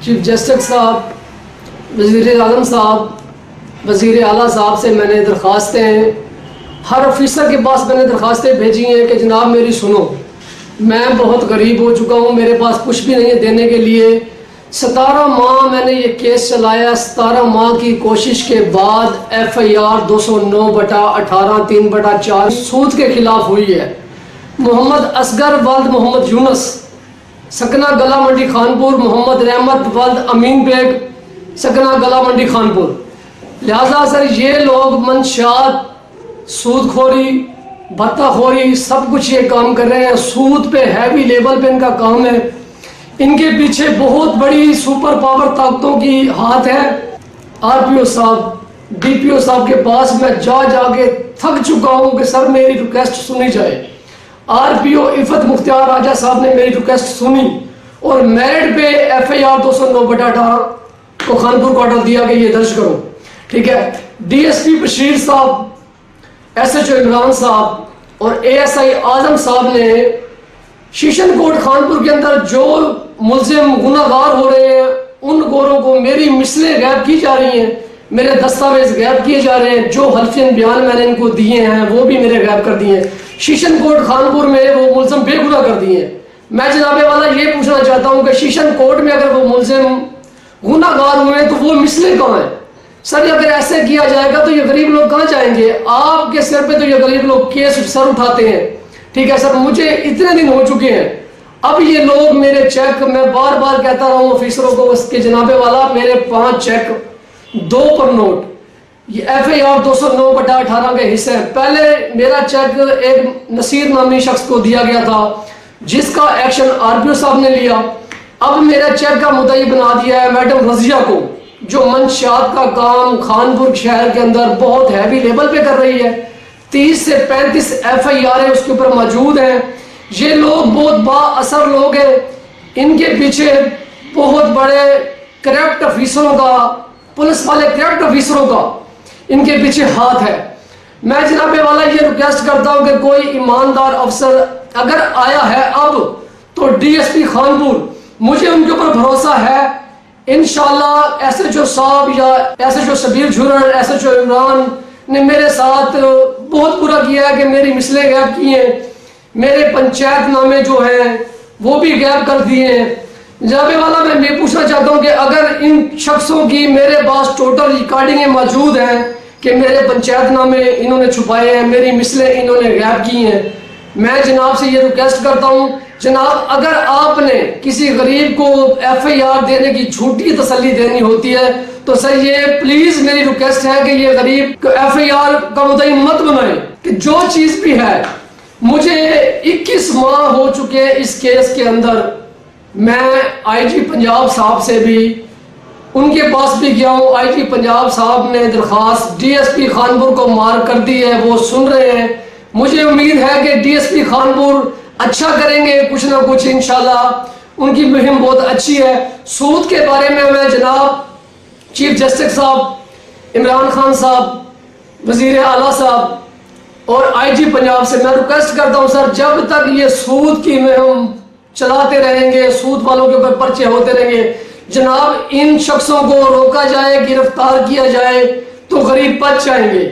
Chief justice صاحب، وزیر اعظم صاحب، وزیر اعلیٰ صاحب سے میں نے درخواستیں ہر آفیسر کے پاس میں نے درخواستیں بھیجی ہیں کہ جناب میری سنو، میں بہت غریب ہو چکا ہوں، میرے پاس کچھ بھی نہیں ہے دینے کے لیے۔ 17 ماہ میں نے یہ کیس چلایا، 17 ماہ کی کوشش کے بعد FIR 209/18 3/4 سود کے خلاف ہوئی ہے۔ محمد اصغر ولد محمد یونس، سکنہ گلا منڈی خانپور، محمد رحمت ولد امین بیگ، سکنہ گلا منڈی خانپور۔ لہٰذا سر یہ لوگ منشیات، سود خوری، بھتہ خوری، سب کچھ یہ کام کر رہے ہیں، سود پہ ہیوی لیول پہ ان کا کام ہے۔ ان کے پیچھے بہت بڑی سپر پاور طاقتوں کی ہاتھ ہے۔ RPO صاحب، DPO صاحب کے پاس میں جا کے تھک چکا ہوں کہ سر میری ریکویسٹ سنی جائے۔ RPO عفت مختار راجہ صاحب نے میری ریکویسٹ سنی اور میرٹ پہ FIR 209/18 کو خانپور کو آرڈر دیا کہ یہ درج کرو، ٹھیک ہے۔ DSP بشیر صاحب، SHO عمران صاحب اور ASI اعظم صاحب نے شیشن کوٹ خانپور کے اندر جو ملزم گناہگار ہو رہے ہیں ان گوروں کو میری مثلیں غائب کی جا رہی ہیں، میرے دستاویز غائب کیے جا رہے ہیں، جو حلفین بیان میں نے ان کو دیے ہیں وہ بھی میرے غائب کر دیے ہیں، شیشن کوٹ خانپور میں وہ ملزم بے گناہ کر دیے ہیں۔ میں جناب والا یہ پوچھنا چاہتا ہوں کہ شیشن کوٹ میں اگر وہ ملزم گناہگار ہوئے ہیں تو وہ مثلیں کہاں ہیں؟ سر اگر ایسے کیا جائے گا تو یہ غریب لوگ کہاں جائیں گے؟ آپ کے سر پہ تو یہ غریب لوگ کیس سر اٹھاتے ہیں، ٹھیک ہے سر۔ مجھے اتنے دن ہو چکے ہیں، اب یہ لوگ میرے چیک، میں بار بار کہتا رہا ہوں آفیسروں کو کہ جناب والا میرے 5 چیک 2 پر نوٹ، یہ FIR 209/18 کے حصے ہیں۔ پہلے میرا چیک ایک نصیر نامی شخص کو دیا گیا تھا جس کا ایکشن RPO صاحب نے لیا۔ اب میرا چیک کا مدعی بنا دیا ہے میڈم رضیہ کو، جو منشیات کا کام خانپور شہر کے اندر بہت ہیوی لیول پہ کر رہی ہے۔ 30 سے 35 FIR اس کے اوپر موجود ہیں۔ یہ لوگ بہت با اثر لوگ ہیں، ان کے پیچھے بہت بڑے کرپٹ افیسروں کا، پولیس والے کرپٹ افیسروں کا ان کے پیچھے ہاتھ ہے۔ میں جناب والا یہ ریکویسٹ کرتا ہوں کہ کوئی ایماندار افسر اگر آیا ہے اب تو DSP خانپور، مجھے ان کے اوپر بھروسہ ہے انشاءاللہ SHO صاحب یا SHO شبیر جھرر، SHO عمران نے میرے ساتھ بہت برا کیا ہے کہ میری مثلیں غائب کی ہیں، میرے پنچایت نامے جو ہیں وہ بھی غائب کر دیے ہیں۔ جناب والا میں یہ پوچھنا چاہتا ہوں کہ اگر ان شخصوں کی میرے پاس ٹوٹل ریکارڈنگیں موجود ہیں کہ میرے پنچایت نامے انہوں نے چھپائے ہیں، میری مثلیں انہوں نے غائب کی ہیں، میں جناب سے یہ ریکویسٹ کرتا ہوں جناب اگر آپ نے کسی غریب کو FIR دینے کی جھوٹی تسلی دینی ہوتی ہے تو سر یہ پلیز میری ریکویسٹ ہے کہ یہ غریب کو FIR کا مدعی مت بنائیں، کہ جو چیز بھی ہے۔ مجھے 21 ماہ ہو چکے اس کیس کے اندر، میں IG پنجاب صاحب سے بھی ان کے پاس بھی گیا ہوں، IG پنجاب صاحب نے درخواست DSP خانپور کو مار کر دی ہے، وہ سن رہے ہیں۔ مجھے امید ہے کہ DSP خانپور اچھا کریں گے، کچھ نہ کچھ انشاءاللہ، ان کی مہم بہت اچھی ہے۔ سود کے بارے میں جناب چیف جسٹس صاحب، عمران خان صاحب، وزیر اعلیٰ صاحب اور IG پنجاب سے میں ریکویسٹ کرتا ہوں سر جب تک یہ سود کی مہم چلاتے رہیں گے، سود والوں کے اوپر پرچے ہوتے رہیں گے، جناب ان شخصوں کو روکا جائے، گرفتار کیا جائے تو غریب بچ جائیں گے۔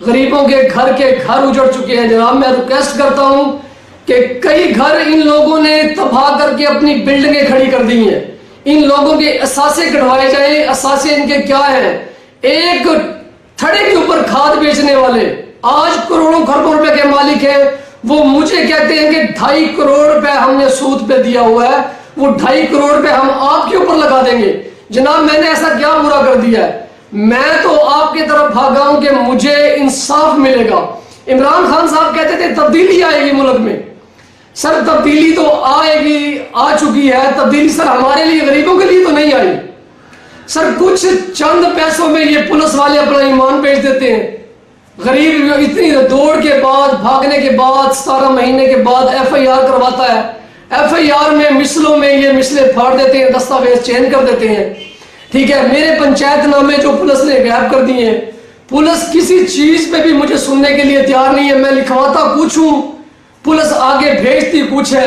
غریبوں کے گھر اجڑ چکے ہیں جناب۔ میں ریکویسٹ کرتا ہوں کہ کئی گھر ان لوگوں نے تباہ کر کے اپنی بلڈنگیں کھڑی کر دی ہیں، ان لوگوں کے اثاثے کٹوائے جائیں۔ اثاثے ان کے کیا ہیں؟ ایک تھڑے کے اوپر کھاد بیچنے والے آج کروڑوں کھربوں روپے کے مالک ہیں، وہ مجھے کہتے ہیں کہ 2.5 کروڑ روپے ہم نے سود پہ دیا ہوا ہے، وہ 2.5 کروڑ روپے ہم آپ کے اوپر لگا دیں گے۔ جناب میں نے ایسا کیا برا کر دیا ہے؟ میں تو آپ کی طرف بھاگا ہوں کہ مجھے انصاف ملے گا۔ عمران خان صاحب کہتے تھے تبدیلی آئے گی ملک میں، سر تبدیلی تو آئے گی، آ چکی ہے تبدیلی، سر ہمارے لیے غریبوں کے لیے تو نہیں آئی۔ سر کچھ چند پیسوں میں یہ پولیس والے اپنا ایمان بیچ دیتے ہیں، غریب اتنی دوڑ کے بعد، بھاگنے کے بعد، 17 مہینے کے بعد FIR کرواتا ہے، FIR میں مثلوں میں یہ مثلیں پھاڑ دیتے ہیں، دستاویز چینج کر دیتے ہیں، ٹھیک ہے۔ میرے پنچایت نامے جو پولیس نے غائب کر دیے ہیں، پولیس کسی چیز پہ بھی مجھے سننے کے لیے تیار نہیں ہے، میں لکھواتا کچھ ہوں، پولیس آگے بھیجتی کچھ ہے۔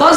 10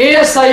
ASI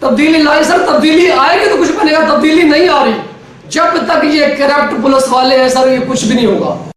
تبدیلی لائی سر, تبدیلی آئے گی تو کچھ بنے گا, تبدیلی نہیں آ رہی. جب تک یہ کرپٹ پولیس والے ہیں سر, یہ کچھ بھی نہیں ہوگا.